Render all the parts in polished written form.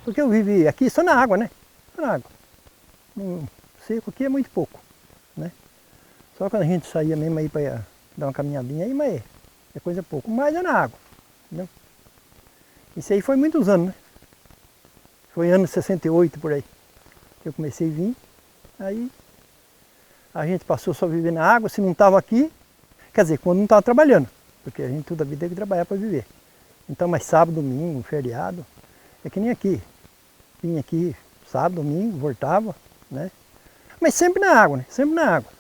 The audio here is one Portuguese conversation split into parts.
Porque eu vivi aqui só na água, né? Só na água. No seco aqui é muito pouco, né? Só quando a gente saía mesmo aí para dar uma caminhadinha aí, mas é coisa pouco. Mas é na água, entendeu? Isso aí foi muitos anos, né? Foi ano 68 por aí que eu comecei a vir. Aí a gente passou só a viver na água, se não estava aqui, quer dizer, quando não estava trabalhando, porque a gente toda a vida tem que trabalhar para viver. Então, mas sábado, domingo, feriado, é que nem aqui. Vinha aqui sábado, domingo, voltava, né? Mas sempre na água, né? Sempre na água.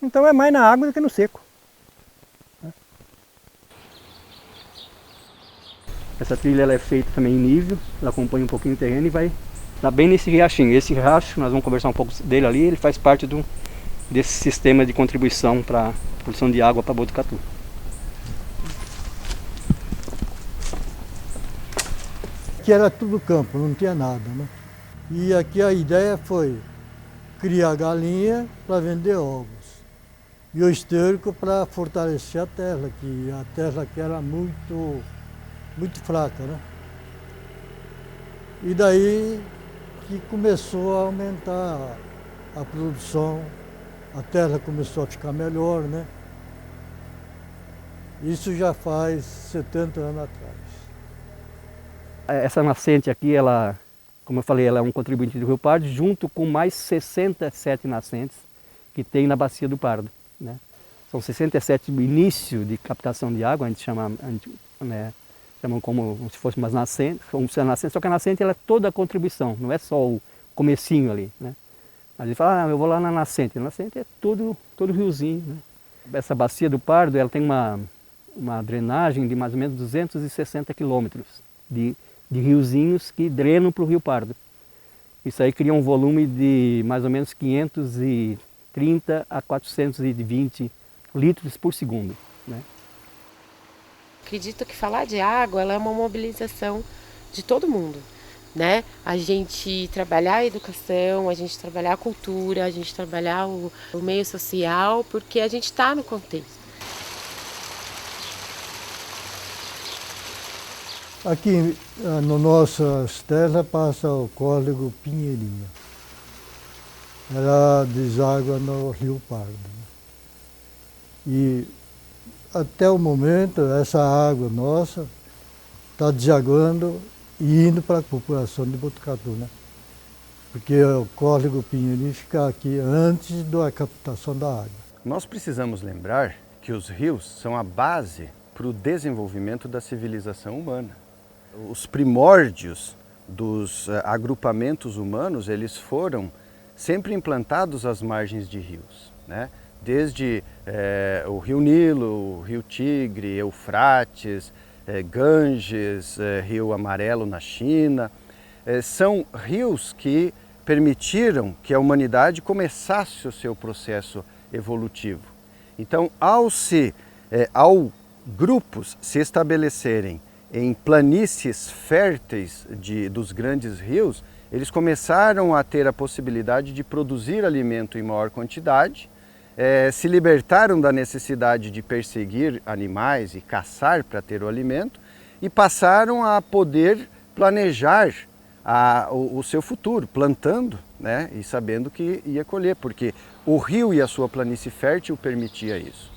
Então é mais na água do que no seco. Essa trilha ela é feita também em nível, ela acompanha um pouquinho o terreno e vai dar bem nesse riachinho. Esse riacho, nós vamos conversar um pouco dele ali, ele faz parte desse sistema de contribuição para a produção de água para Botucatu. Aqui era tudo campo, não tinha nada, né? E aqui a ideia foi criar galinha para vender ovos. E o esterco para fortalecer a terra, que a terra aqui era muito fraca, né? E daí que começou a aumentar a produção, a terra começou a ficar melhor, né? Isso já faz 70 anos atrás. Essa nascente aqui, ela, como eu falei, ela é um contribuinte do Rio Pardo, junto com mais 67 nascentes que tem na Bacia do Pardo, né? São 67 início de captação de água, a gente chama, né, chamam como se fosse umas nascentes, só que a nascente ela é toda a contribuição, não é só o comecinho ali, né? Mas ele fala, eu vou lá na nascente. A nascente é todo riozinho, né? Essa Bacia do Pardo, ela tem uma drenagem de mais ou menos 260 quilômetros de riozinhos que drenam para o Rio Pardo. Isso aí cria um volume de mais ou menos 530 a 420 litros por segundo, né? Acredito que falar de água ela é uma mobilização de todo mundo, né? A gente trabalhar a educação, a gente trabalhar a cultura, a gente trabalhar o meio social, porque a gente está no contexto. Aqui nas nossas terras passa o córrego Pinheirinho. Ela deságua no Rio Pardo, né? E até o momento essa água nossa está desaguando e indo para a população de Botucatu, né? Porque o córrego Pinheirinho fica aqui antes da captação da água. Nós precisamos lembrar que os rios são a base para o desenvolvimento da civilização humana. Os primórdios dos agrupamentos humanos, eles foram sempre implantados às margens de rios, né? Desde o Rio Nilo, o Rio Tigre, Eufrates, Ganges, Rio Amarelo na China. São rios que permitiram que a humanidade começasse o seu processo evolutivo. Então, ao grupos se estabelecerem em planícies férteis dos grandes rios, eles começaram a ter a possibilidade de produzir alimento em maior quantidade, se libertaram da necessidade de perseguir animais e caçar para ter o alimento e passaram a poder planejar o seu futuro, plantando, né, e sabendo que ia colher, porque o rio e a sua planície fértil permitia isso.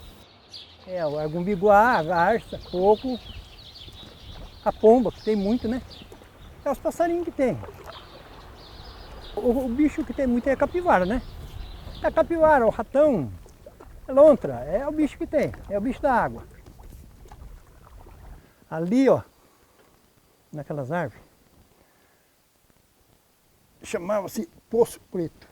O argumbiguá, a garça, coco, a pomba, que tem muito, né? É os passarinhos que tem. O bicho que tem muito é a capivara, né? É a capivara, o ratão, a lontra, é o bicho que tem, é o bicho da água. Ali, ó, naquelas árvores, chamava-se Poço Preto.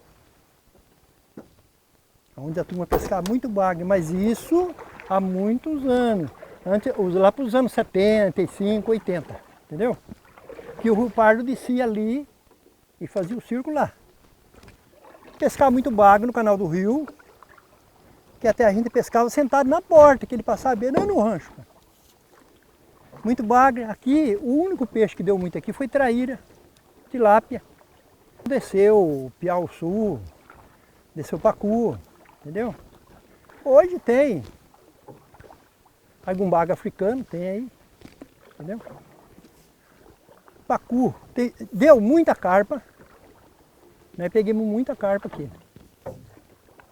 Onde a turma pescava muito bagre, mas isso há muitos anos. Antes, lá para os anos 75, 80, entendeu? Que o Rio Pardo descia ali e fazia o circo lá. Pescava muito bagre no canal do rio, que até a gente pescava sentado na porta, que ele passava beirando no rancho. Muito bagre. Aqui, o único peixe que deu muito aqui foi traíra, tilápia. Desceu piau-sul, desceu pacu, entendeu? Hoje tem algum baga africano, tem aí, entendeu? pacu, deu muita carpa. Nós pegamos muita carpa aqui,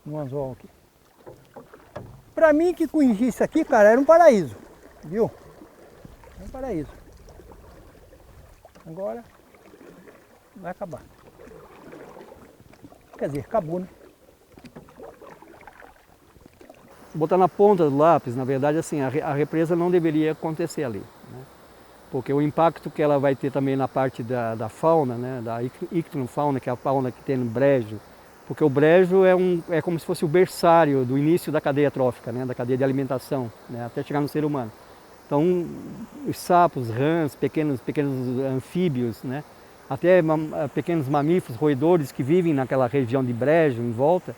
no anzol aqui. Pra mim que conheci isso aqui, cara, era um paraíso, viu? Era um paraíso. Agora vai acabar. Quer dizer, acabou, né? Botar na ponta do lápis, na verdade, assim, a represa não deveria acontecer ali, né? Porque o impacto que ela vai ter também na parte da fauna, né? Da ictiofauna, que é a fauna que tem no brejo, porque o brejo é como se fosse o berçário do início da cadeia trófica, né? Da cadeia de alimentação, né? Até chegar no ser humano. Então, os sapos, rãs, pequenos anfíbios, né? Até pequenos mamíferos, roedores que vivem naquela região de brejo em volta,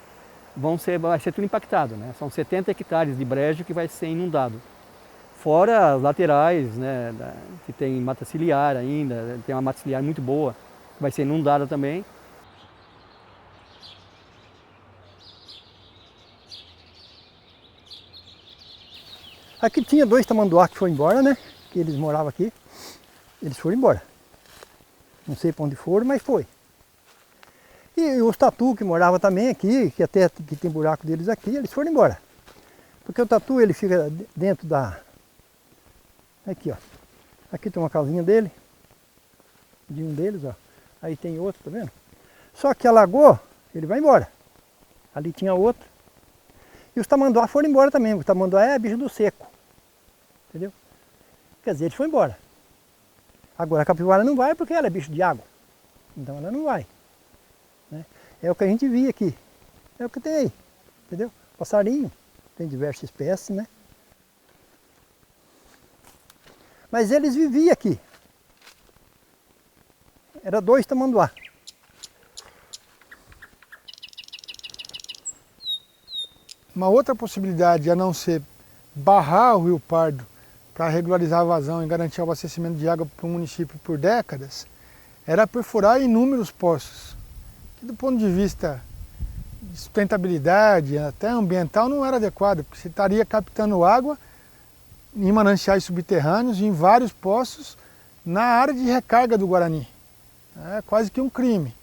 vai ser tudo impactado, né? São 70 hectares de brejo que vai ser inundado. Fora as laterais, né? Que tem mata ciliar ainda, tem uma mata ciliar muito boa, que vai ser inundada também. Aqui tinha 2 tamanduá que foram embora, né? Que eles moravam aqui. Eles foram embora. Não sei para onde foram, mas foi. E os tatu que moravam também aqui, que até que tem buraco deles aqui, eles foram embora. Porque o tatu ele fica dentro da... Aqui, ó. Aqui tem uma casinha dele. De um deles, ó. Aí tem outro, tá vendo? Só que alagou, ele vai embora. Ali tinha outro. E os tamanduá foram embora também. O tamanduá é bicho do seco. Entendeu? Quer dizer, eles foram embora. Agora a capivara não vai porque ela é bicho de água. Então ela não vai. Né? É o que a gente via aqui. É o que tem aí. Entendeu? Passarinho. Tem diversas espécies, né? Mas eles viviam aqui. Era 2 tamanduá. Uma outra possibilidade, a não ser barrar o Rio Pardo para regularizar a vazão e garantir o abastecimento de água para o município por décadas, era perfurar inúmeros poços, que do ponto de vista de sustentabilidade, até ambiental, não era adequado, porque você estaria captando água em mananciais subterrâneos, em vários poços, na área de recarga do Guarani. É quase que um crime.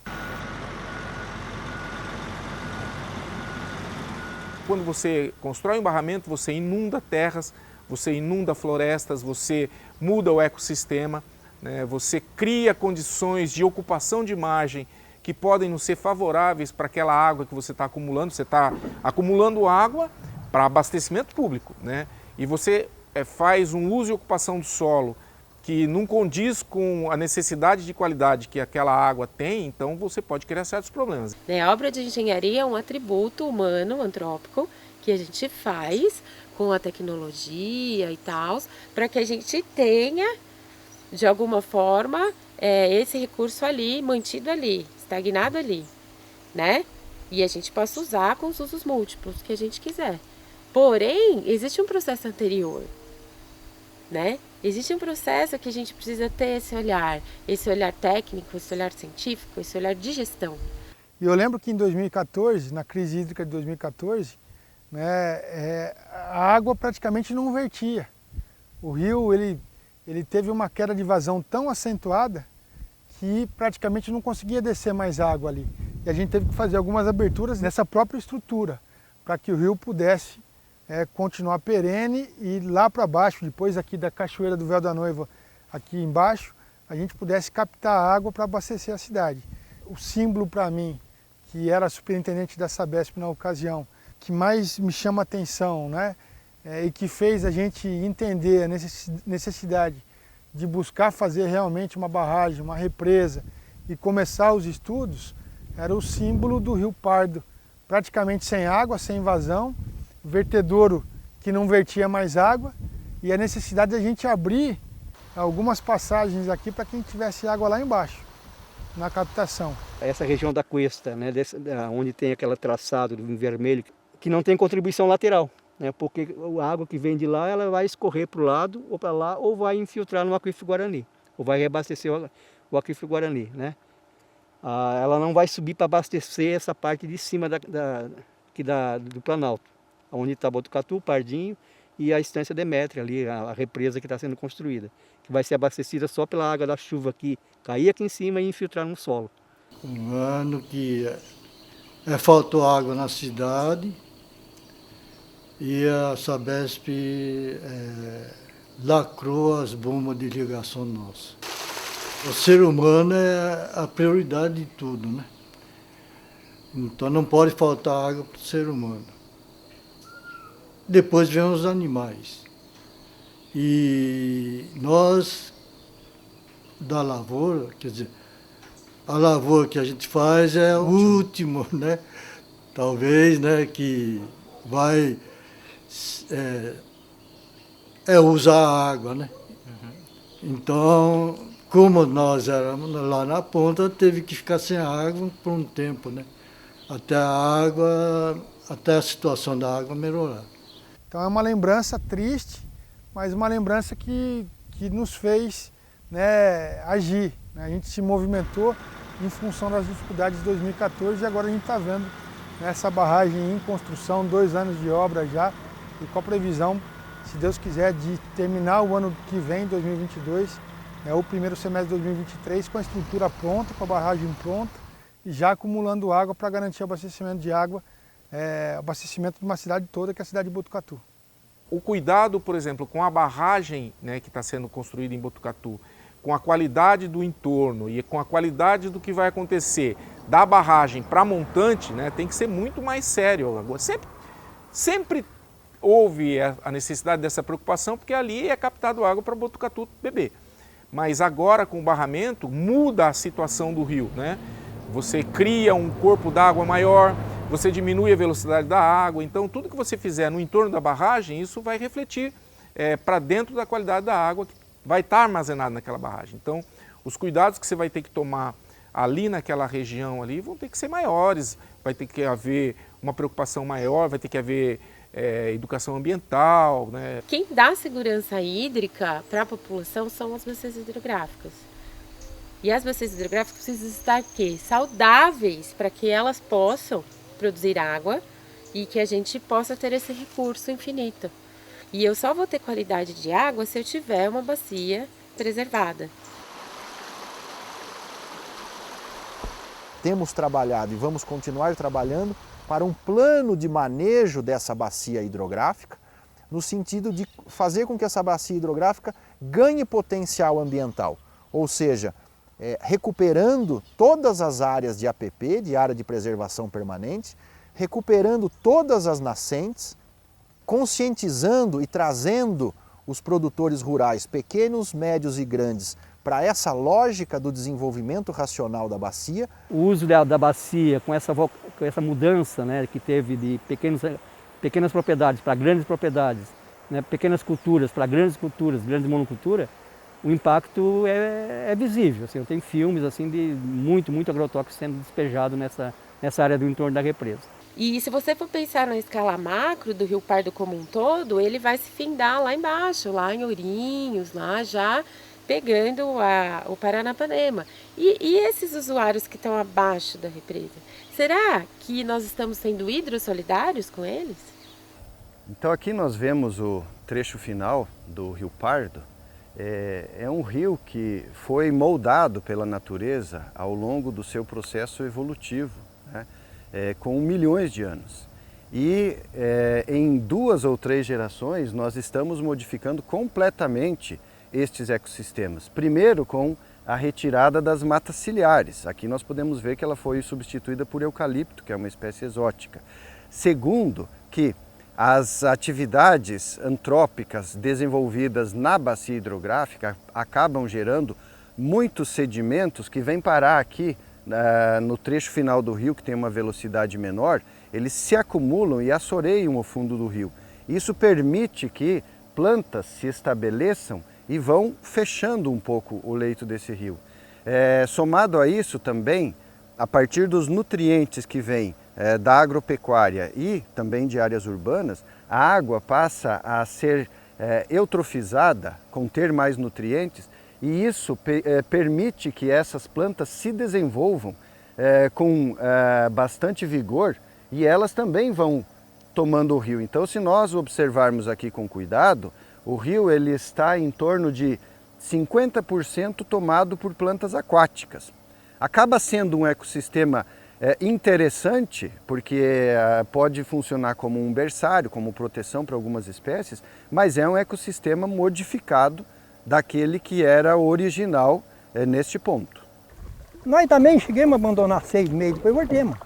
Quando você constrói um barramento, você inunda terras, você inunda florestas, você muda o ecossistema, né? Você cria condições de ocupação de margem que podem não ser favoráveis para aquela água que você está acumulando. Você está acumulando água para abastecimento público, né? E você faz um uso e ocupação do solo que não condiz com a necessidade de qualidade que aquela água tem, então você pode criar certos problemas. A obra de engenharia é um atributo humano, antrópico, que a gente faz com a tecnologia e tal, para que a gente tenha, de alguma forma, esse recurso ali, mantido ali, estagnado ali, né? E a gente possa usar com os usos múltiplos que a gente quiser. Porém, existe um processo anterior, né? Existe um processo que a gente precisa ter esse olhar técnico, esse olhar científico, esse olhar de gestão. E eu lembro que em 2014, na crise hídrica de 2014, né, a água praticamente não vertia. O rio ele teve uma queda de vazão tão acentuada que praticamente não conseguia descer mais água ali. E a gente teve que fazer algumas aberturas nessa própria estrutura para que o rio pudesse continuar perene e lá para baixo, depois aqui da Cachoeira do Véu da Noiva, aqui embaixo, a gente pudesse captar água para abastecer a cidade. O símbolo para mim, que era superintendente da Sabesp na ocasião, que mais me chama a atenção, né, e que fez a gente entender a necessidade de buscar fazer realmente uma barragem, uma represa e começar os estudos, era o símbolo do Rio Pardo, praticamente sem água, sem vazão, vertedouro que não vertia mais água e a necessidade de a gente abrir algumas passagens aqui para quem tivesse água lá embaixo, na captação. Essa região da cuesta, né, onde tem aquele traçado em vermelho, que não tem contribuição lateral, né, porque a água que vem de lá ela vai escorrer para o lado ou para lá ou vai infiltrar no aquífero Guarani, ou vai reabastecer o aquífero Guarani, né? Ela não vai subir para abastecer essa parte de cima do Planalto, onde está Botucatu, Pardinho e a estância Demétria ali, a represa que está sendo construída, que vai ser abastecida só pela água da chuva que cair aqui em cima e infiltrar no solo. Um ano que faltou água na cidade e a Sabesp lacrou as bombas de irrigação nossa. O ser humano é a prioridade de tudo, né? Então não pode faltar água para o ser humano. Depois vem os animais. E nós, da lavoura, quer dizer, a lavoura que a gente faz é o último, né? Talvez, né, que vai usar a água, né? Então, como nós éramos lá na ponta, teve que ficar sem água por um tempo, né? Até a situação da água melhorar. Então é uma lembrança triste, mas uma lembrança que nos fez, né, agir. Né? A gente se movimentou em função das dificuldades de 2014 e agora a gente está vendo, né, essa barragem em construção, 2 anos de obra já, e com a previsão, se Deus quiser, de terminar o ano que vem, 2022, o primeiro semestre de 2023, com a estrutura pronta, com a barragem pronta e já acumulando água para garantir o abastecimento de água, abastecimento de uma cidade toda, que é a cidade de Botucatu. O cuidado, por exemplo, com a barragem, né, que está sendo construída em Botucatu, com a qualidade do entorno e com a qualidade do que vai acontecer da barragem para a montante, né, tem que ser muito mais sério. Sempre houve a necessidade dessa preocupação, porque ali é captado água para Botucatu beber. Mas agora, com o barramento, muda a situação do rio, né? Você cria um corpo d'água maior, você diminui a velocidade da água, então tudo que você fizer no entorno da barragem, isso vai refletir para dentro da qualidade da água que vai estar armazenada naquela barragem. Então, os cuidados que você vai ter que tomar ali naquela região ali vão ter que ser maiores, vai ter que haver uma preocupação maior, vai ter que haver educação ambiental, né? Quem dá segurança hídrica para a população são as bacias hidrográficas. E as bacias hidrográficas precisam estar saudáveis para que elas possam produzir água e que a gente possa ter esse recurso infinito. E eu só vou ter qualidade de água se eu tiver uma bacia preservada. Temos trabalhado e vamos continuar trabalhando para um plano de manejo dessa bacia hidrográfica, no sentido de fazer com que essa bacia hidrográfica ganhe potencial ambiental, ou seja, recuperando todas as áreas de APP, de área de preservação permanente, recuperando todas as nascentes, conscientizando e trazendo os produtores rurais, pequenos, médios e grandes, para essa lógica do desenvolvimento racional da bacia. O uso da bacia com essa mudança, né, que teve de pequenas propriedades para grandes propriedades, né, pequenas culturas para grandes culturas, grande monocultura, o impacto é visível. Assim, eu tenho filmes assim, de muito agrotóxico sendo despejado nessa área do entorno da represa. E se você for pensar na escala macro do Rio Pardo como um todo, ele vai se findar lá embaixo, lá em Ourinhos, lá já pegando o Paranapanema. E esses usuários que estão abaixo da represa, será que nós estamos sendo hidrossolidários com eles? Então aqui nós vemos o trecho final do Rio Pardo. É um rio que foi moldado pela natureza ao longo do seu processo evolutivo, né? Com milhões de anos. E em 2 ou 3 gerações nós estamos modificando completamente estes ecossistemas. Primeiro com a retirada das matas ciliares. Aqui nós podemos ver que ela foi substituída por eucalipto, que é uma espécie exótica. Segundo, que as atividades antrópicas desenvolvidas na bacia hidrográfica acabam gerando muitos sedimentos que vêm parar aqui no trecho final do rio, que tem uma velocidade menor, eles se acumulam e assoreiam o fundo do rio. Isso permite que plantas se estabeleçam e vão fechando um pouco o leito desse rio. Somado a isso também, a partir dos nutrientes que vêm da agropecuária e também de áreas urbanas, a água passa a ser eutrofizada, conter mais nutrientes, e isso permite que essas plantas se desenvolvam com bastante vigor, e elas também vão tomando o rio. Então, se nós observarmos aqui com cuidado, o rio ele está em torno de 50% tomado por plantas aquáticas. Acaba sendo um ecossistema interessante, porque pode funcionar como um berçário, como proteção para algumas espécies, mas é um ecossistema modificado daquele que era original neste ponto. Nós também chegamos a abandonar 6 meses, depois voltemos.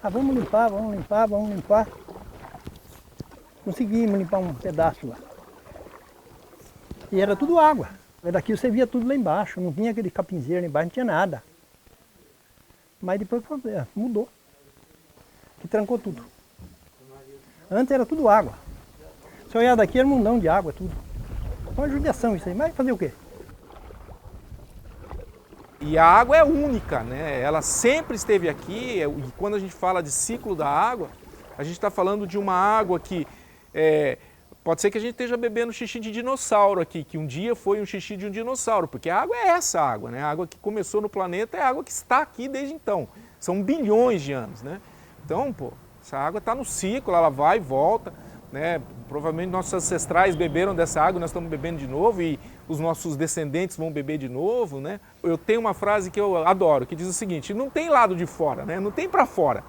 Vamos limpar, vamos limpar, vamos limpar. Conseguimos limpar um pedaço lá. E era tudo água. Daqui você via tudo lá embaixo, não tinha aquele capinzeiro lá embaixo, não tinha nada. Mas depois mudou. Que trancou tudo. Antes era tudo água. Se olhar daqui era um mundão de água, tudo. Uma judiação isso aí, mas fazer o quê? E a água é única, né? Ela sempre esteve aqui, e quando a gente fala de ciclo da água, a gente está falando de uma água que pode ser que a gente esteja bebendo xixi de dinossauro aqui, que um dia foi um xixi de um dinossauro, porque a água é essa água, né? A água que começou no planeta é a água que está aqui desde então. São bilhões de anos, né? Então, pô, essa água está no ciclo, ela vai e volta, né? Provavelmente nossos ancestrais beberam dessa água, nós estamos bebendo de novo e os nossos descendentes vão beber de novo, né? Eu tenho uma frase que eu adoro, que diz o seguinte: não tem lado de fora, né? Não tem para fora.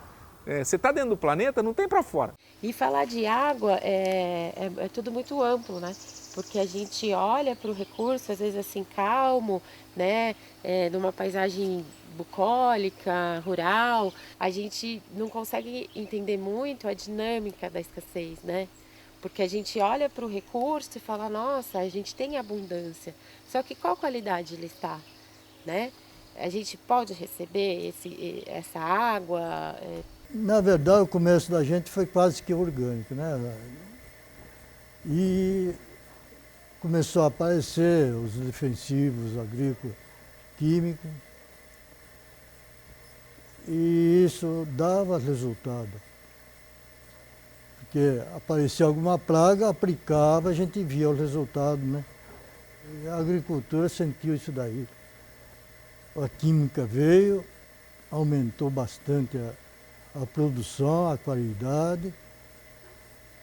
Você está dentro do planeta, não tem para fora. E falar de água é tudo muito amplo, né? Porque a gente olha para o recurso, às vezes assim, calmo, né? Numa paisagem bucólica, rural, a gente não consegue entender muito a dinâmica da escassez, né? Porque a gente olha para o recurso e fala, nossa, a gente tem abundância. Só que qual qualidade ele está, né? A gente pode receber essa água? Na verdade, o começo da gente foi quase que orgânico, né? E começou a aparecer os defensivos agrícolas químicos, e isso dava resultado. Porque aparecia alguma praga, aplicava, a gente via o resultado, né? E a agricultura sentiu isso daí. A química veio, aumentou bastante a produção, a qualidade,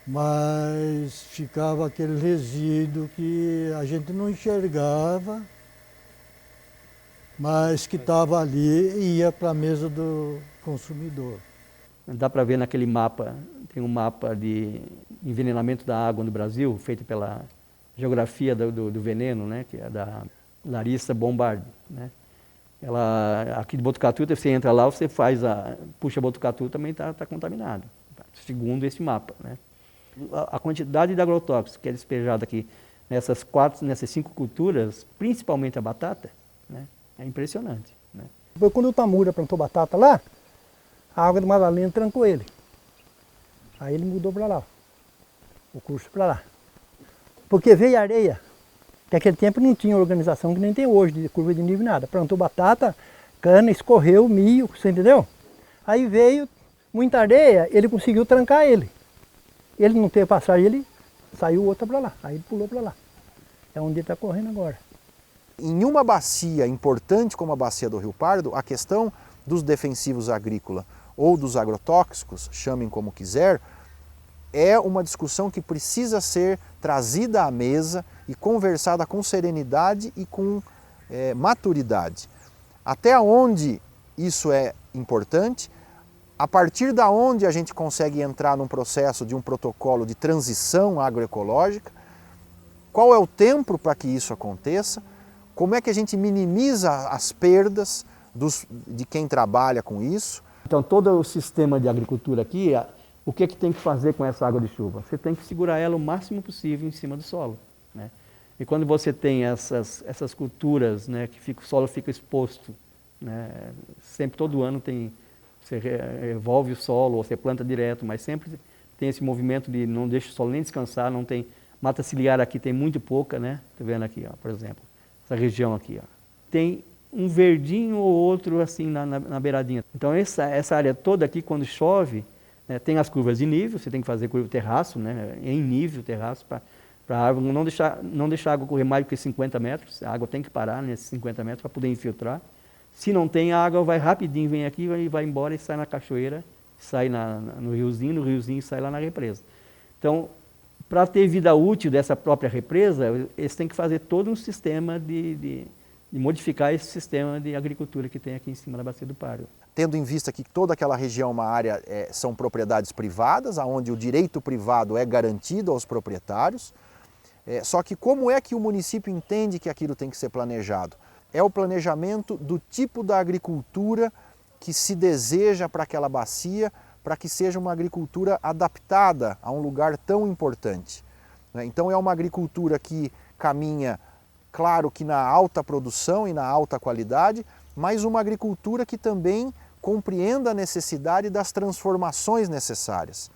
mas ficava aquele resíduo que a gente não enxergava, mas que estava ali e ia para a mesa do consumidor. Dá para ver naquele mapa, tem um mapa de envenenamento da água no Brasil, feito pela Geografia do Veneno, né, que é da Larissa Bombardi, né? Ela, aqui de Botucatu, você entra lá, você puxa Botucatu, também está contaminado, segundo esse mapa, né? A quantidade de agrotóxicos que é despejada aqui nessas 5 culturas, principalmente a batata, né, é impressionante, né? Depois, quando o Tamura plantou batata lá, a água do Madalena trancou ele. Aí ele mudou para lá, o curso para lá. Porque veio areia, que naquele tempo não tinha organização que nem tem hoje, de curva de nível nada. Plantou batata, cana, escorreu, milho, você entendeu? Aí veio muita areia, ele conseguiu trancar ele. Ele não teve passagem, ele saiu outra para lá, aí ele pulou para lá. É onde ele está correndo agora. Em uma bacia importante como a bacia do Rio Pardo, a questão dos defensivos agrícolas ou dos agrotóxicos, chamem como quiser, é uma discussão que precisa ser trazida à mesa e conversada com serenidade e com maturidade. Até onde isso é importante, a partir da onde a gente consegue entrar num processo de um protocolo de transição agroecológica, qual é o tempo para que isso aconteça, como é que a gente minimiza as perdas de quem trabalha com isso. Então, todo o sistema de agricultura aqui, o que tem que fazer com essa água de chuva? Você tem que segurar ela o máximo possível em cima do solo, né? E quando você tem essas culturas, né, que o solo fica exposto, né, sempre, todo ano você revolve o solo, ou você planta direto, mas sempre tem esse movimento de não deixa o solo nem descansar, não tem mata ciliar aqui, tem muito pouca, né? Tá vendo aqui, ó, por exemplo, essa região aqui, ó, tem um verdinho ou outro assim na beiradinha. Então essa área toda aqui, quando chove, né, tem as curvas de nível, você tem que fazer curva terraço, né, em nível terraço, para a árvore não deixar a água correr mais do que 50 metros, a água tem que parar nesses 50 metros para poder infiltrar. Se não tem, a água vai rapidinho, vem aqui e vai embora e sai na cachoeira, sai no riozinho sai lá na represa. Então, para ter vida útil dessa própria represa, eles têm que fazer todo um sistema de modificar esse sistema de agricultura que tem aqui em cima da Bacia do Pardo. Tendo em vista que toda aquela região, uma área, são propriedades privadas, onde o direito privado é garantido aos proprietários, só que como é que o município entende que aquilo tem que ser planejado? É o planejamento do tipo da agricultura que se deseja para aquela bacia, para que seja uma agricultura adaptada a um lugar tão importante. Então é uma agricultura que caminha, claro que na alta produção e na alta qualidade, mas uma agricultura que também compreenda a necessidade das transformações necessárias.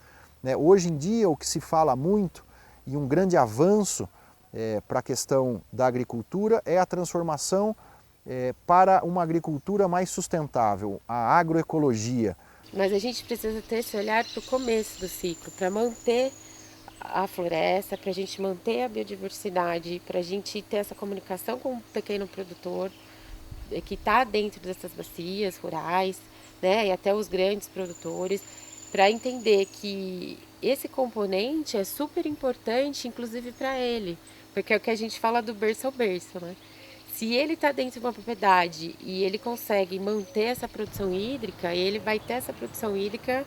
Hoje em dia o que se fala muito e um grande avanço para a questão da agricultura é a transformação para uma agricultura mais sustentável, a agroecologia. Mas a gente precisa ter esse olhar para o começo do ciclo, para manter a floresta, para a gente manter a biodiversidade, para a gente ter essa comunicação com o pequeno produtor que está dentro dessas bacias rurais, né, e até os grandes produtores, para entender que esse componente é super importante, inclusive para ele, porque é o que a gente fala do berço ao berço, né? Se ele está dentro de uma propriedade e ele consegue manter essa produção hídrica, ele vai ter essa produção hídrica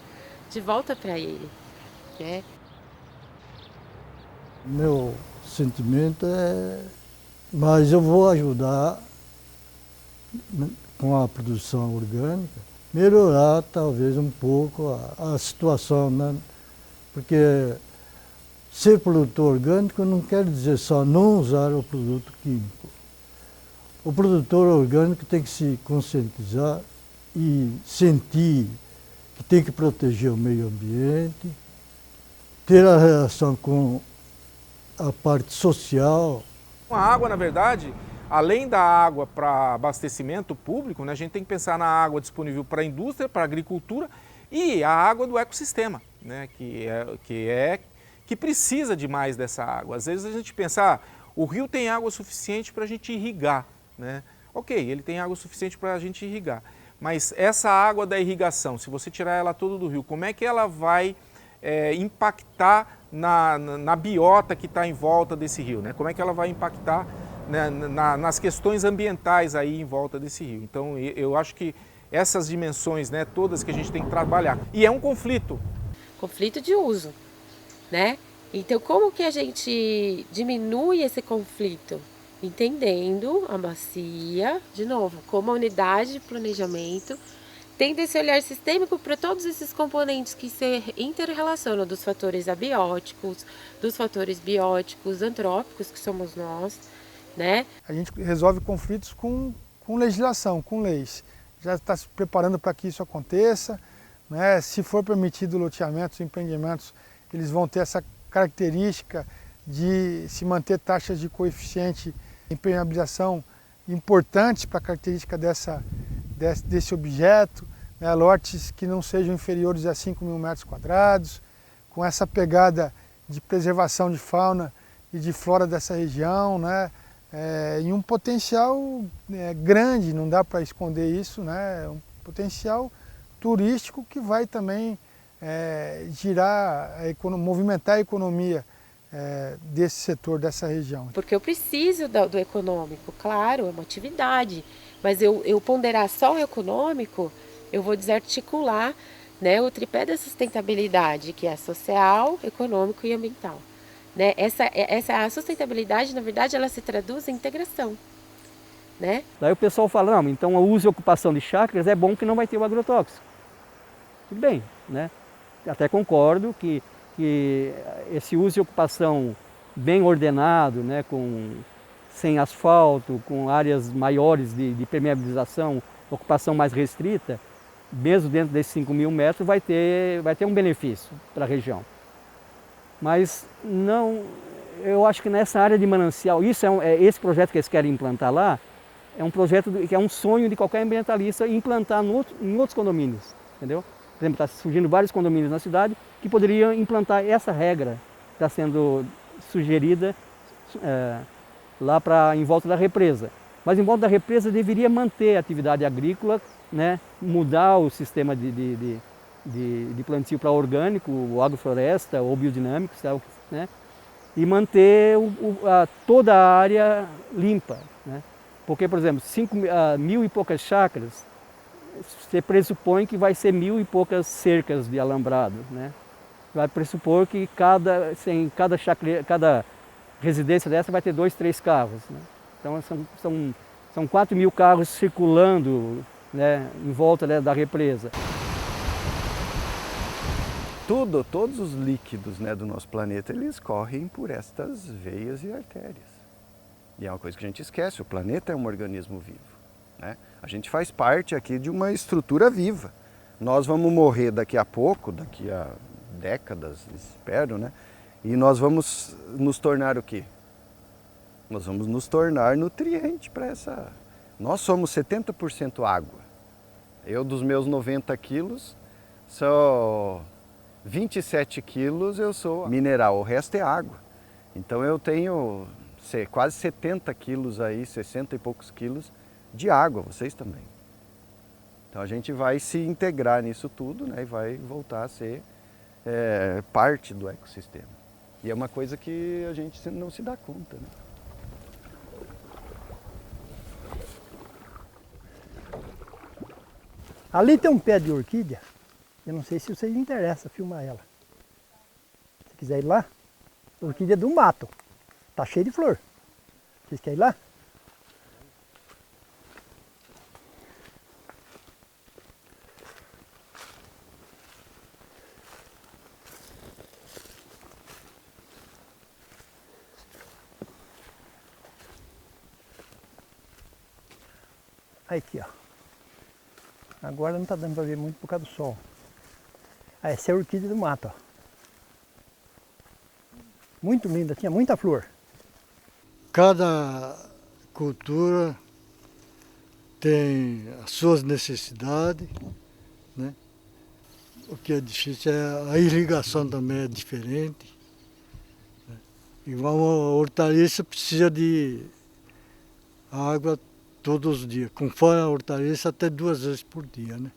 de volta para ele, né? Meu sentimento mas eu vou ajudar com a produção orgânica, melhorar talvez um pouco a situação, né? Porque ser produtor orgânico não quer dizer só não usar o produto químico. O produtor orgânico tem que se conscientizar e sentir que tem que proteger o meio ambiente, ter a relação com a parte social. A água, na verdade, além da água para abastecimento público, né, a gente tem que pensar na água disponível para a indústria, para a agricultura e a água do ecossistema, né, que precisa de mais dessa água. Às vezes a gente pensa, o rio tem água suficiente para a gente irrigar, né? Ok, ele tem água suficiente para a gente irrigar, mas essa água da irrigação, se você tirar ela toda do rio, como é que ela vai impactar na biota que está em volta desse rio, né? Como é que ela vai impactar, né, nas questões ambientais aí em volta desse rio? Então eu acho que essas dimensões, né, todas que a gente tem que trabalhar. E é um conflito. Conflito de uso, né? Então como que a gente diminui esse conflito? Entendendo a bacia, de novo, como a unidade de planejamento, tendo esse olhar sistêmico para todos esses componentes que se interrelacionam, dos fatores abióticos, dos fatores bióticos, antrópicos, que somos nós, né? A gente resolve conflitos com legislação, com leis. Já está se preparando para que isso aconteça, né? Se for permitido loteamentos, empreendimentos, eles vão ter essa característica de se manter taxas de coeficiente de impermeabilização importantes para a característica desse objeto, né? Lotes que não sejam inferiores a 5.000 metros quadrados, com essa pegada de preservação de fauna e de flora dessa região, né? E um potencial grande, não dá para esconder isso, né? Um potencial turístico que vai também movimentar a economia desse setor, dessa região. Porque eu preciso do econômico, claro, é uma atividade, mas eu ponderar só o econômico, eu vou desarticular, né, o tripé da sustentabilidade, que é social, econômico e ambiental. Né? Essa sustentabilidade, na verdade, ela se traduz em integração. Né? Daí o pessoal fala, não, então o uso e ocupação de chácaras é bom que não vai ter o agrotóxico. Tudo bem, né? Até concordo que esse uso e ocupação bem ordenado, né, sem asfalto, com áreas maiores de permeabilização, ocupação mais restrita, mesmo dentro desses 5.000 metros, vai ter um benefício para a região. Mas não, eu acho que nessa área de manancial, esse projeto que eles querem implantar lá, é um projeto que é um sonho de qualquer ambientalista implantar em outros condomínios, entendeu? Por exemplo, está surgindo vários condomínios na cidade que poderiam implantar essa regra que está sendo sugerida lá em volta da represa. Mas em volta da represa deveria manter a atividade agrícola, né, mudar o sistema de de plantio para orgânico, ou agrofloresta, ou biodinâmico, né? E manter toda a área limpa, né? Porque, por exemplo, 1.000 e poucas chácaras, você pressupõe que vai ser 1.000 e poucas cercas de alambrado, né? Vai pressupor que cada residência dessa vai ter 2, 3 carros, né? Então são 4.000 carros circulando, né, em volta, né, da represa. Todos os líquidos, né, do nosso planeta, eles correm por estas veias e artérias. E é uma coisa que a gente esquece, o planeta é um organismo vivo, né? A gente faz parte aqui de uma estrutura viva. Nós vamos morrer daqui a pouco, daqui a décadas, espero, né? E nós vamos nos tornar o quê? Nós vamos nos tornar nutriente para essa... Nós somos 70% água. Eu, dos meus 90 quilos, sou 27 quilos, eu sou mineral, o resto é água. Então eu tenho quase 70 quilos aí, 60 e poucos quilos de água, vocês também. Então a gente vai se integrar nisso tudo, né, e vai voltar a ser parte do ecossistema. E é uma coisa que a gente não se dá conta, né? Ali tem um pé de orquídea, eu não sei se vocês interessam filmar ela. Se quiser ir lá, orquídea do mato, tá cheio de flor. Vocês querem ir lá? Aqui, ó. Agora não está dando para ver muito por causa do sol. Essa é a orquídea do mato, ó. Muito linda, tinha muita flor. Cada cultura tem as suas necessidades, né? O que é difícil é a irrigação também é diferente, né? Igual a hortaliça precisa de água todos os dias, conforme a hortaliça até 2 vezes por dia, né?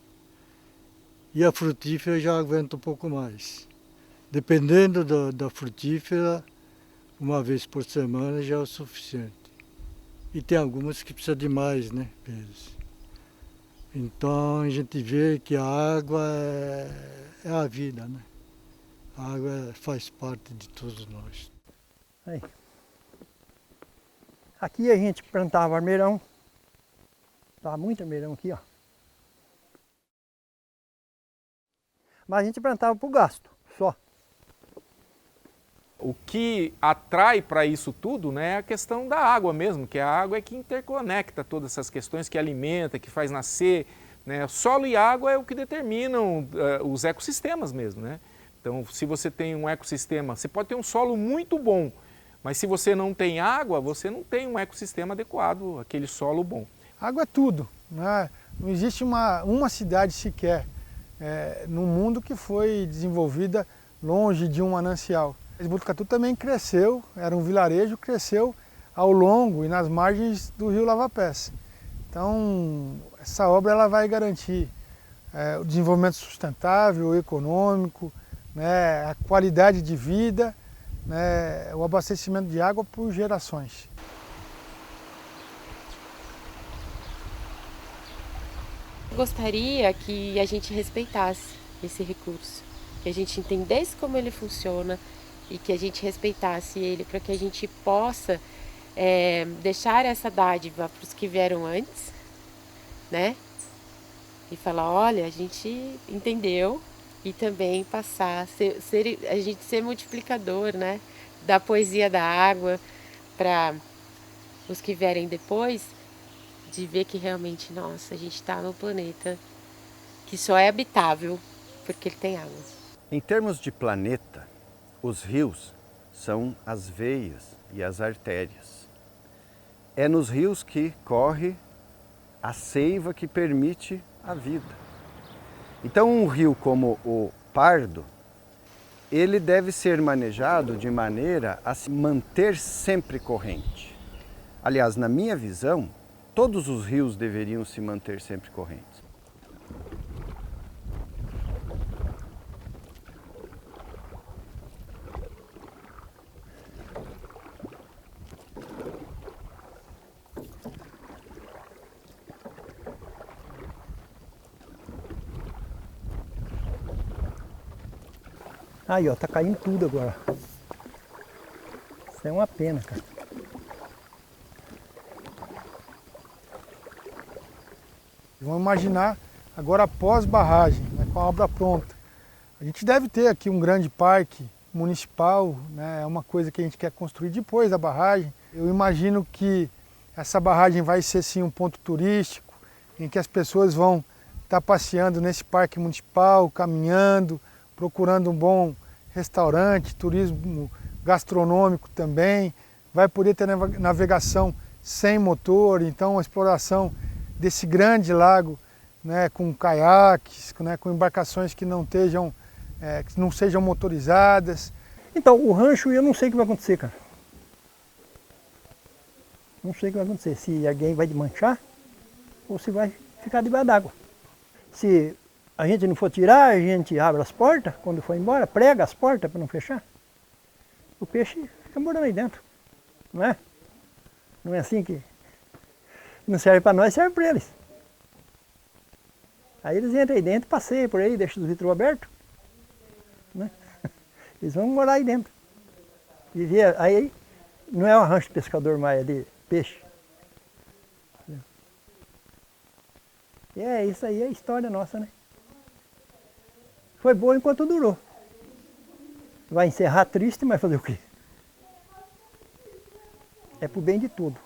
E a frutífera já aguenta um pouco mais. Dependendo da frutífera, 1 vez por semana já é o suficiente. E tem algumas que precisam de mais, né, vezes. Então a gente vê que a água é a vida, né? A água faz parte de todos nós. Aí. Aqui a gente plantava armeirão. Estava muito armeirão aqui, ó. Mas a gente plantava para o gasto, só. O que atrai para isso tudo, né, é a questão da água mesmo, que a água é que interconecta todas essas questões, que alimenta, que faz nascer, né? Solo e água é o que determinam os ecossistemas mesmo, né? Então, se você tem um ecossistema, você pode ter um solo muito bom, mas se você não tem água, você não tem um ecossistema adequado, aquele solo bom. Água é tudo, né? Não existe uma cidade sequer no mundo que foi desenvolvida longe de um manancial. Botucatu também cresceu, era um vilarejo, cresceu ao longo e nas margens do rio Lavapés. Então, essa obra ela vai garantir o desenvolvimento sustentável, econômico, né, a qualidade de vida, né, o abastecimento de água por gerações. Eu gostaria que a gente respeitasse esse recurso, que a gente entendesse como ele funciona e que a gente respeitasse ele para que a gente possa deixar essa dádiva para os que vieram antes, né? E falar, olha, a gente entendeu e também passar, a gente ser multiplicador, né? Da poesia da água para os que vierem depois, de ver que realmente, nossa, a gente está no planeta que só é habitável porque ele tem água. Em termos de planeta, os rios são as veias e as artérias. É nos rios que corre a seiva que permite a vida. Então um rio como o Pardo, ele deve ser manejado de maneira a se manter sempre corrente. Aliás, na minha visão, todos os rios deveriam se manter sempre correntes. Aí, ó, tá caindo tudo agora. Isso é uma pena, cara. Vamos imaginar agora após barragem, né, com a obra pronta. A gente deve ter aqui um grande parque municipal, né, é uma coisa que a gente quer construir depois da barragem. Eu imagino que essa barragem vai ser sim um ponto turístico, em que as pessoas vão estar passeando nesse parque municipal, caminhando, procurando um bom restaurante, turismo gastronômico também. Vai poder ter navegação sem motor, então a exploração desse grande lago, né, com caiaques, né, com embarcações que não sejam motorizadas. Então, o rancho eu não sei o que vai acontecer, cara. Não sei o que vai acontecer, se alguém vai desmanchar ou se vai ficar debaixo d'água. Se a gente não for tirar, a gente abre as portas, quando for embora, prega as portas para não fechar. O peixe fica morando aí dentro, não é? Não é assim que não serve para nós, serve para eles. Aí eles entram aí dentro, passeiam por aí, deixam os vidros abertos, né? Eles vão morar aí dentro. Viver aí não é um rancho de pescador mais, é de peixe. E é isso aí, é a história nossa, né? Foi boa enquanto durou. Vai encerrar triste, mas fazer o quê? É pro bem de tudo.